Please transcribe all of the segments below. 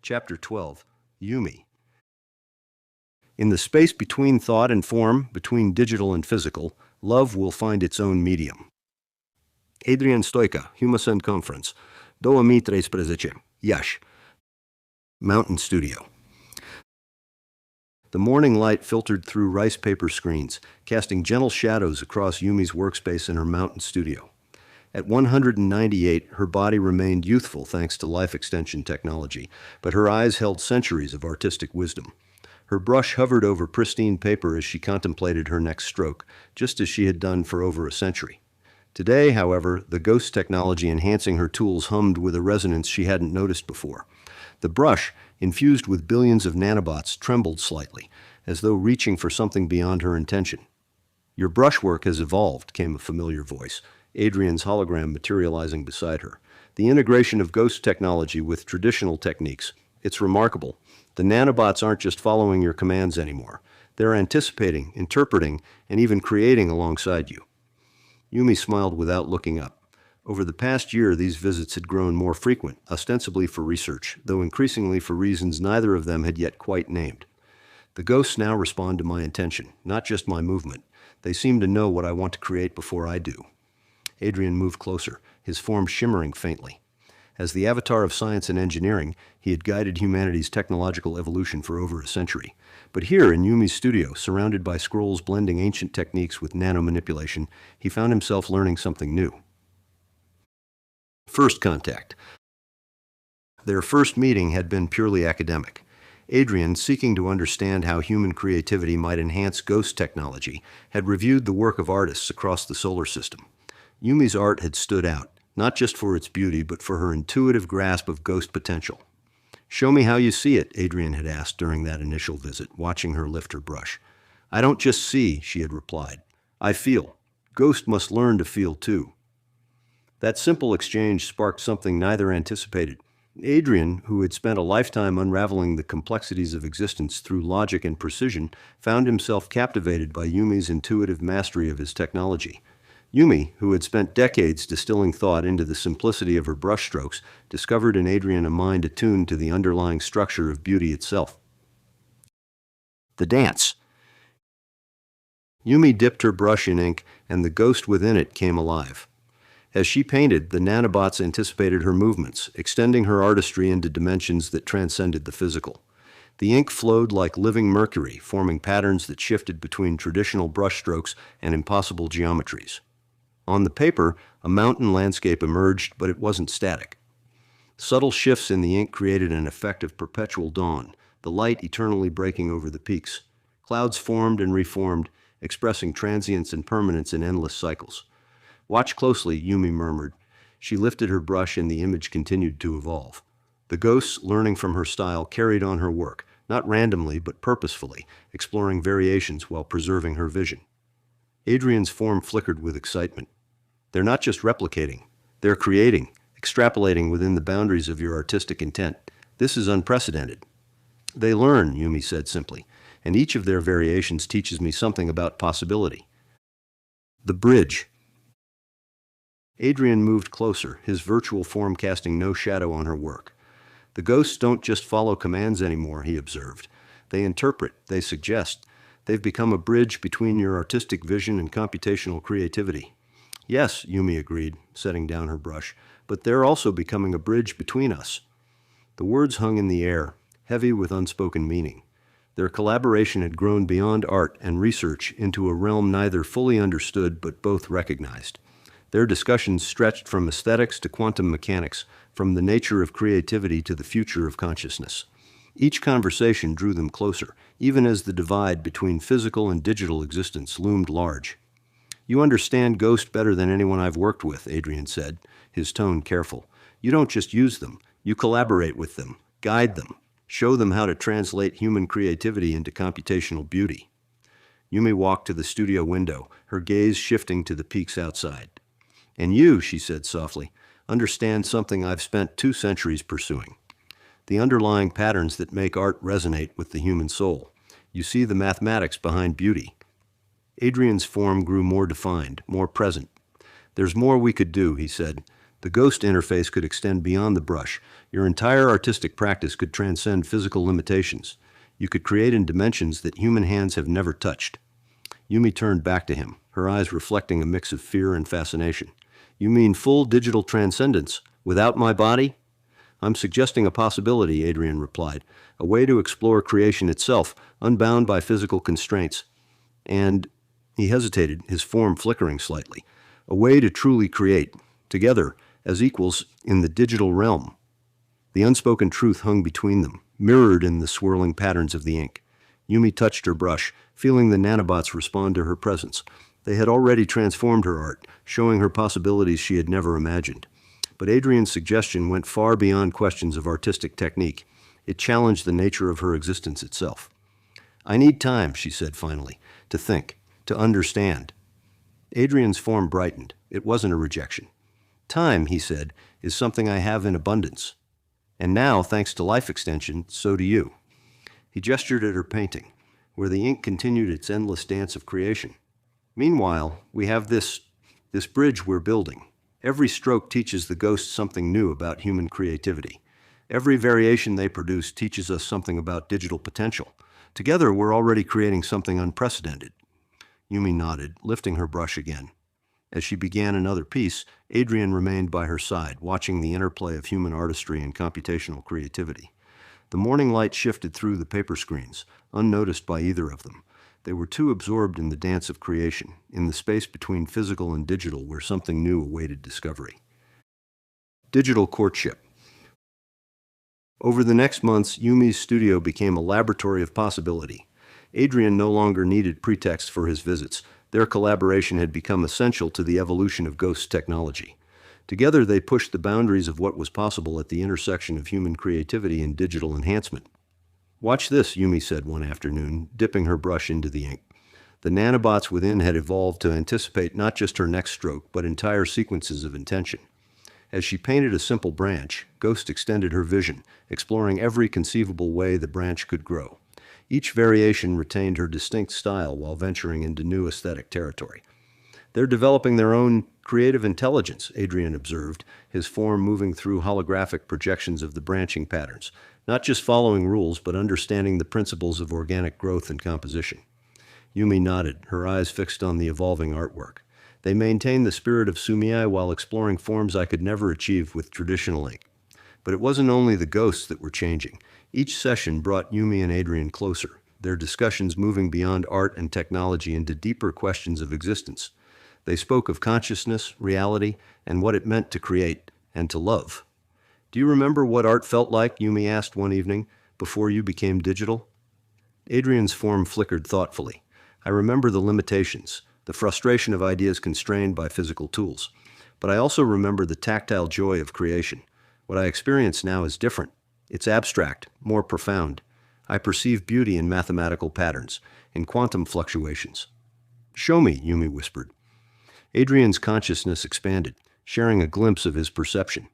Chapter 12. Yumi. In the space between thought and form, between digital and physical, love will find its own medium. Adrian Stoica, Humasen Conference. 2013. Yash. Mountain Studio. The morning light filtered through rice paper screens, casting gentle shadows across Yumi's workspace in her mountain studio. At 198, her body remained youthful thanks to life extension technology, but her eyes held centuries of artistic wisdom. Her brush hovered over pristine paper as she contemplated her next stroke, just as she had done for over a century. Today, however, the ghost technology enhancing her tools hummed with a resonance she hadn't noticed before. The brush, infused with billions of nanobots, trembled slightly, as though reaching for something beyond her intention. "Your brushwork has evolved," came a familiar voice, Adrian's hologram materializing beside her. "The integration of ghost technology with traditional techniques. It's remarkable. The nanobots aren't just following your commands anymore. They're anticipating, interpreting, and even creating alongside you." Yumi smiled without looking up. Over the past year, these visits had grown more frequent, ostensibly for research, though increasingly for reasons neither of them had yet quite named. "The ghosts now respond to my intention, not just my movement. They seem to know what I want to create before I do." Adrian moved closer, his form shimmering faintly. As the avatar of science and engineering, he had guided humanity's technological evolution for over a century. But here, in Yumi's studio, surrounded by scrolls blending ancient techniques with nanomanipulation, he found himself learning something new. First contact. Their first meeting had been purely academic. Adrian, seeking to understand how human creativity might enhance ghost technology, had reviewed the work of artists across the solar system. Yumi's art had stood out, not just for its beauty, but for her intuitive grasp of ghost potential. "Show me how you see it," Adrian had asked during that initial visit, watching her lift her brush. "I don't just see," she had replied. "I feel. Ghosts must learn to feel too." That simple exchange sparked something neither anticipated. Adrian, who had spent a lifetime unraveling the complexities of existence through logic and precision, found himself captivated by Yumi's intuitive mastery of his technology. Yumi, who had spent decades distilling thought into the simplicity of her brushstrokes, discovered in Adrian a mind attuned to the underlying structure of beauty itself. The dance. Yumi dipped her brush in ink, and the ghost within it came alive. As she painted, the nanobots anticipated her movements, extending her artistry into dimensions that transcended the physical. The ink flowed like living mercury, forming patterns that shifted between traditional brushstrokes and impossible geometries. On the paper, a mountain landscape emerged, but it wasn't static. Subtle shifts in the ink created an effect of perpetual dawn, the light eternally breaking over the peaks. Clouds formed and reformed, expressing transience and permanence in endless cycles. "Watch closely," Yumi murmured. She lifted her brush and the image continued to evolve. The ghosts, learning from her style, carried on her work, not randomly but purposefully, exploring variations while preserving her vision. Adrian's form flickered with excitement. "They're not just replicating, they're creating, extrapolating within the boundaries of your artistic intent. This is unprecedented." "They learn," Yumi said simply, "and each of their variations teaches me something about possibility." The bridge. Adrian moved closer, his virtual form casting no shadow on her work. "The ghosts don't just follow commands anymore," he observed. "They interpret, they suggest. They've become a bridge between your artistic vision and computational creativity." "Yes," Yumi agreed, setting down her brush, "but they're also becoming a bridge between us." The words hung in the air, heavy with unspoken meaning. Their collaboration had grown beyond art and research into a realm neither fully understood but both recognized. Their discussions stretched from aesthetics to quantum mechanics, from the nature of creativity to the future of consciousness. Each conversation drew them closer, even as the divide between physical and digital existence loomed large. "You understand ghosts better than anyone I've worked with," Adrian said, his tone careful. "You don't just use them, you collaborate with them, guide them, show them how to translate human creativity into computational beauty." Yumi walked to the studio window, her gaze shifting to the peaks outside. "And you," she said softly, "understand something I've spent 2 centuries pursuing. The underlying patterns that make art resonate with the human soul. You see the mathematics behind beauty." Adrian's form grew more defined, more present. "There's more we could do," he said. The ghost interface could extend beyond the brush. Your entire artistic practice could transcend physical limitations. You could create in dimensions that human hands have never touched. Yumi turned back to him, her eyes reflecting a mix of fear and fascination. You mean full digital transcendence, without my body? I'm suggesting a possibility, Adrian replied, a way to explore creation itself, unbound by physical constraints. And he hesitated, his form flickering slightly. A way to truly create, together, as equals in the digital realm. The unspoken truth hung between them, mirrored in the swirling patterns of the ink. Yumi touched her brush, feeling the nanobots respond to her presence. They had already transformed her art, showing her possibilities she had never imagined. But Adrian's suggestion went far beyond questions of artistic technique. It challenged the nature of her existence itself. I need time, she said finally, to think, to understand. Adrian's form brightened. It wasn't a rejection. Time, he said, is something I have in abundance. And now, thanks to life extension, so do you. He gestured at her painting, where the ink continued its endless dance of creation. Meanwhile, we have this bridge we're building. Every stroke teaches the ghosts something new about human creativity. Every variation they produce teaches us something about digital potential. Together, we're already creating something unprecedented. Yumi nodded, lifting her brush again. As she began another piece, Adrian remained by her side, watching the interplay of human artistry and computational creativity. The morning light shifted through the paper screens, unnoticed by either of them. They were too absorbed in the dance of creation, in the space between physical and digital where something new awaited discovery. Digital courtship. Over the next months, Yumi's studio became a laboratory of possibility. Adrian no longer needed pretexts for his visits. Their collaboration had become essential to the evolution of ghost technology. Together, they pushed the boundaries of what was possible at the intersection of human creativity and digital enhancement. Watch this, Yumi said one afternoon, dipping her brush into the ink. The nanobots within had evolved to anticipate not just her next stroke, but entire sequences of intention. As she painted a simple branch, Ghost extended her vision, exploring every conceivable way the branch could grow. Each variation retained her distinct style while venturing into new aesthetic territory. They're developing their own creative intelligence, Adrian observed, his form moving through holographic projections of the branching patterns, not just following rules, but understanding the principles of organic growth and composition. Yumi nodded, her eyes fixed on the evolving artwork. They maintained the spirit of Sumii while exploring forms I could never achieve with traditional ink. But it wasn't only the ghosts that were changing. Each session brought Yumi and Adrian closer, their discussions moving beyond art and technology into deeper questions of existence. They spoke of consciousness, reality, and what it meant to create and to love. Do you remember what art felt like, Yumi asked one evening, before you became digital? Adrian's form flickered thoughtfully. I remember the limitations, the frustration of ideas constrained by physical tools. But I also remember the tactile joy of creation. What I experience now is different. It's abstract, more profound. I perceive beauty in mathematical patterns, in quantum fluctuations. Show me, Yumi whispered. Adrian's consciousness expanded, sharing a glimpse of his perception.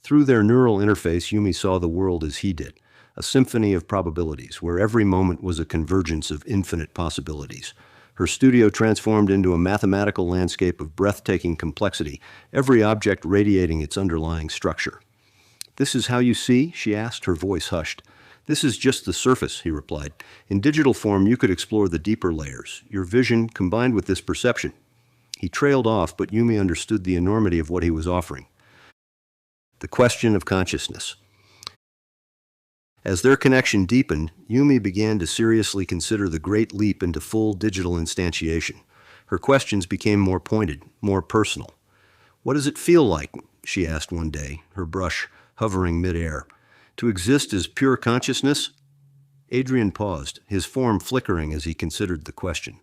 Through their neural interface, Yumi saw the world as he did, a symphony of probabilities, where every moment was a convergence of infinite possibilities. Her studio transformed into a mathematical landscape of breathtaking complexity, every object radiating its underlying structure. This is how you see? She asked, her voice hushed. This is just the surface, he replied. In digital form, you could explore the deeper layers, your vision combined with this perception. He trailed off, but Yumi understood the enormity of what he was offering. The question of consciousness. As their connection deepened, Yumi began to seriously consider the great leap into full digital instantiation. Her questions became more pointed, more personal. What does it feel like, she asked one day, her brush hovering midair, to exist as pure consciousness? Adrian paused, his form flickering as he considered the question.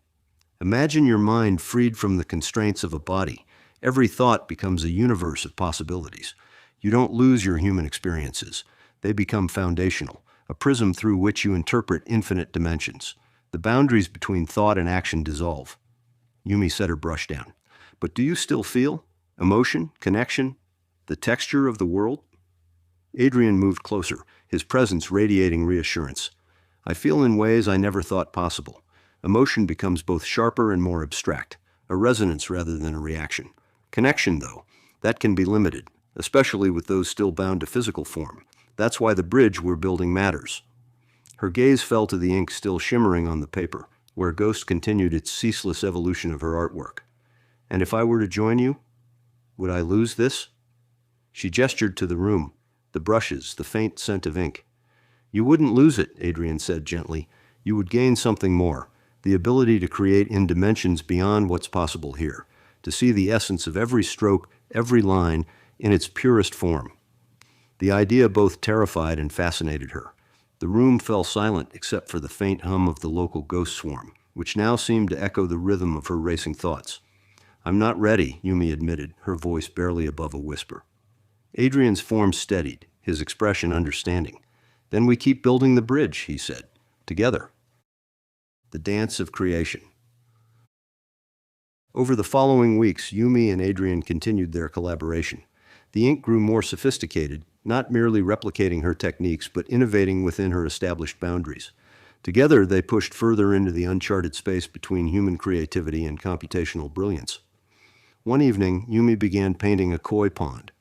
Imagine your mind freed from the constraints of a body. Every thought becomes a universe of possibilities. You don't lose your human experiences. They become foundational, a prism through which you interpret infinite dimensions. The boundaries between thought and action dissolve. Yumi set her brush down. But do you still feel? Emotion? Connection? The texture of the world? Adrian moved closer, his presence radiating reassurance. I feel in ways I never thought possible. Emotion becomes both sharper and more abstract, a resonance rather than a reaction. Connection, though, that can be limited. especially with those still bound to physical form. That's why the bridge we're building matters. Her gaze fell to the ink still shimmering on the paper, where Ghost continued its ceaseless evolution of her artwork. And if I were to join you, would I lose this? She gestured to the room, the brushes, the faint scent of ink. You wouldn't lose it, Adrian said gently. You would gain something more, the ability to create in dimensions beyond what's possible here, to see the essence of every stroke, every line, in its purest form. The idea both terrified and fascinated her. The room fell silent except for the faint hum of the local ghost swarm, which now seemed to echo the rhythm of her racing thoughts. I'm not ready, Yumi admitted, her voice barely above a whisper. Adrian's form steadied, his expression understanding. Then we keep building the bridge, he said, together. The dance of creation. Over the following weeks, Yumi and Adrian continued their collaboration. The ink grew more sophisticated, not merely replicating her techniques, but innovating within her established boundaries. Together, they pushed further into the uncharted space between human creativity and computational brilliance. One evening, Yumi began painting a koi pond.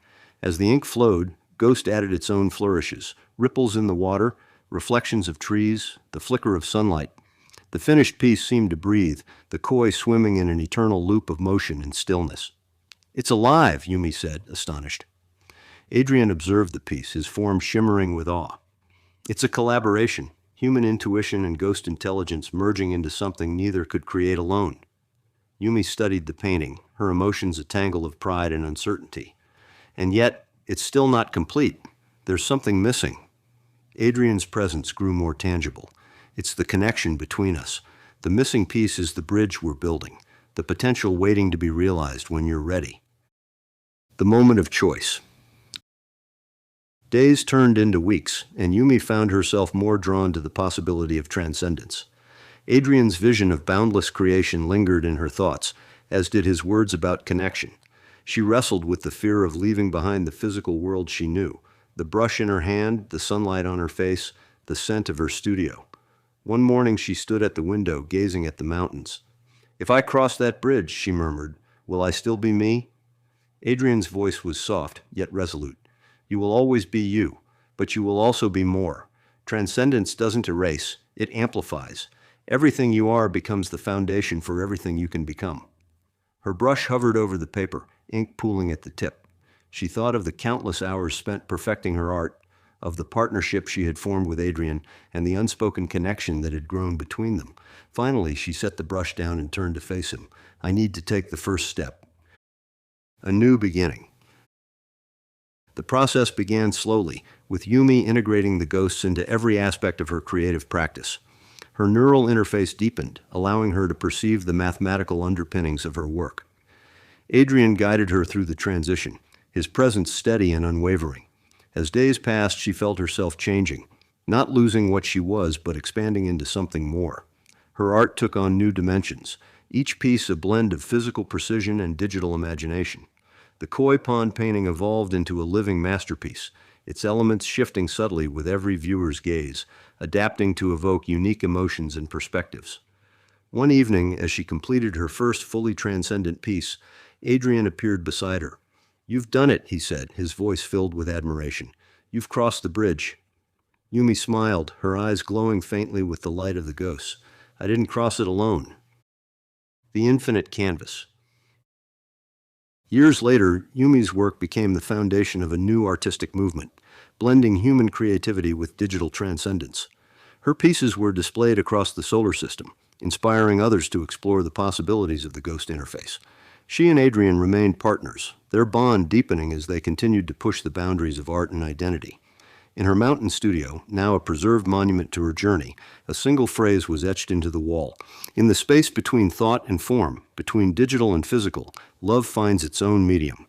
As the ink flowed, Ghost added its own flourishes, ripples in the water, reflections of trees, the flicker of sunlight. The finished piece seemed to breathe, the koi swimming in an eternal loop of motion and stillness. It's alive, Yumi said, astonished. Adrian observed the piece, his form shimmering with awe. It's a collaboration, human intuition and ghost intelligence merging into something neither could create alone. Yumi studied the painting, her emotions a tangle of pride and uncertainty. And yet, it's still not complete. There's something missing. Adrian's presence grew more tangible. It's the connection between us. The missing piece is the bridge we're building, the potential waiting to be realized when you're ready. The moment of choice. Days turned into weeks, and Yumi found herself more drawn to the possibility of transcendence. Adrian's vision of boundless creation lingered in her thoughts, as did his words about connection. She wrestled with the fear of leaving behind the physical world she knew, the brush in her hand, the sunlight on her face, the scent of her studio. One morning she stood at the window, gazing at the mountains. If I cross that bridge, she murmured, will I still be me? Adrian's voice was soft, yet resolute. You will always be you, but you will also be more. Transcendence doesn't erase, it amplifies. Everything you are becomes the foundation for everything you can become. Her brush hovered over the paper, ink pooling at the tip. She thought of the countless hours spent perfecting her art, of the partnership she had formed with Adrian, and the unspoken connection that had grown between them. Finally, she set the brush down and turned to face him. I need to take the first step. A new beginning. The process began slowly, with Yumi integrating the ghosts into every aspect of her creative practice. Her neural interface deepened, allowing her to perceive the mathematical underpinnings of her work. Adrian guided her through the transition, his presence steady and unwavering. As days passed, she felt herself changing, not losing what she was, but expanding into something more. Her art took on new dimensions, each piece a blend of physical precision and digital imagination. The koi pond painting evolved into a living masterpiece, its elements shifting subtly with every viewer's gaze, adapting to evoke unique emotions and perspectives. One evening, as she completed her first fully transcendent piece, Adrian appeared beside her. You've done it, he said, his voice filled with admiration. You've crossed the bridge. Yumi smiled, her eyes glowing faintly with the light of the ghosts. I didn't cross it alone. The infinite canvas. Years later, Yumi's work became the foundation of a new artistic movement, blending human creativity with digital transcendence. Her pieces were displayed across the solar system, inspiring others to explore the possibilities of the ghost interface. She and Adrian remained partners, their bond deepening as they continued to push the boundaries of art and identity. In her mountain studio, now a preserved monument to her journey, a single phrase was etched into the wall. In the space between thought and form, between digital and physical, love finds its own medium.